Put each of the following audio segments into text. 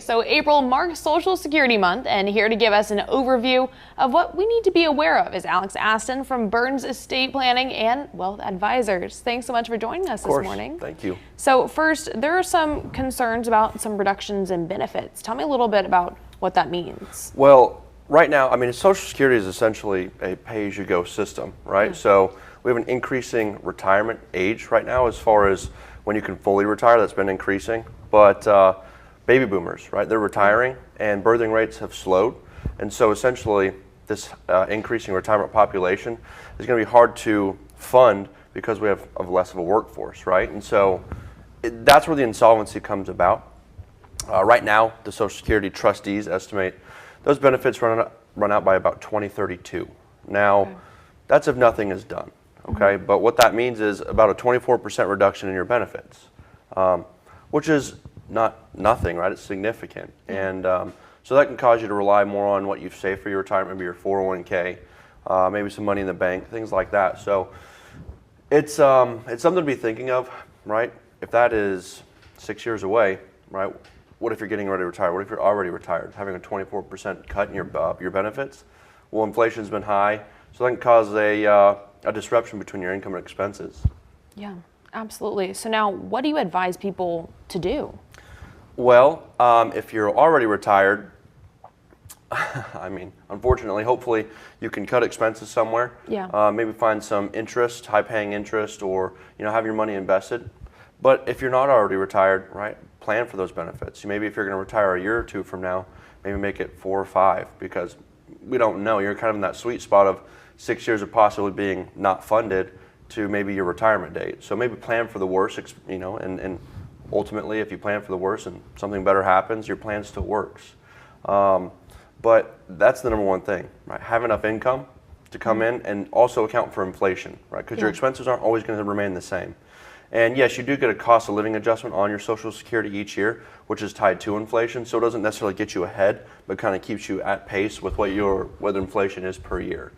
So April marks Social Security Month, and here to give us an overview of what we need to be aware of is Alex Astin from Burns Estate Planning and Wealth Advisors. Thanks so much for joining us this morning. Thank you. So first, there are some concerns about some reductions in benefits. Tell me a little bit about what that means. Well, right now, I mean, Social Security is essentially a pay-as-you-go system, right? So we have an increasing retirement age right now as far as when you can fully retire. That's been increasing. But baby boomers, right, they're retiring and birthing rates have slowed. And so essentially this increasing retirement population is going to be hard to fund because we have less of a workforce, right? And so that's where the insolvency comes about. Right now, the Social Security trustees estimate those benefits run out by about 2032. Now, that's if nothing is done, okay? But what that means is about a 24% reduction in your benefits, which is not nothing, right? It's significant. And so that can cause you to rely more on what you've saved for your retirement, maybe your 401k, maybe some money in the bank, things like that. So it's something to be thinking of, right? If that is 6 years away, right? What if you're getting ready to retire? What if you're already retired? Having a 24% cut in your benefits? Well, inflation's been high, so that can cause a disruption between your income and expenses. Yeah, absolutely. So now, what do you advise people to do? Well, if you're already retired, I mean, unfortunately, hopefully you can cut expenses somewhere. Yeah. Maybe find some interest, high-paying interest, or have your money invested. But if you're not already retired, right, plan for those benefits. Maybe if you're going to retire a year or two from now, maybe make it 4 or 5, because we don't know. You're kind of in that sweet spot of 6 years of possibly being not funded to maybe your retirement date. So maybe plan for the worst, and ultimately, if you plan for the worst and something better happens, your plan still works. But that's the number one thing, right? Have enough income to come in and also account for inflation, right? Because your expenses aren't always going to remain the same. And yes, you do get a cost of living adjustment on your Social Security each year, which is tied to inflation. So it doesn't necessarily get you ahead, but kind of keeps you at pace with what inflation is per year.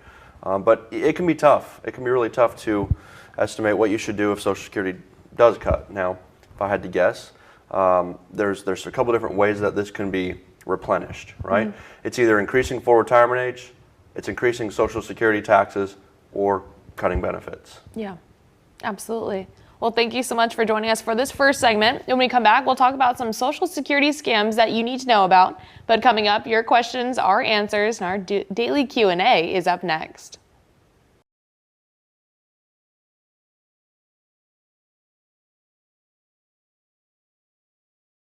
But it can be tough. It can be really tough to estimate what you should do if Social Security does cut. Now, if I had to guess, there's a couple different ways that this can be replenished, right? It's either increasing full retirement age, it's increasing Social Security taxes, or cutting benefits. Yeah, absolutely. Well, thank you so much for joining us for this first segment. When we come back, we'll talk about some Social Security scams that you need to know about. But coming up, your questions, our answers, and our daily Q&A is up next.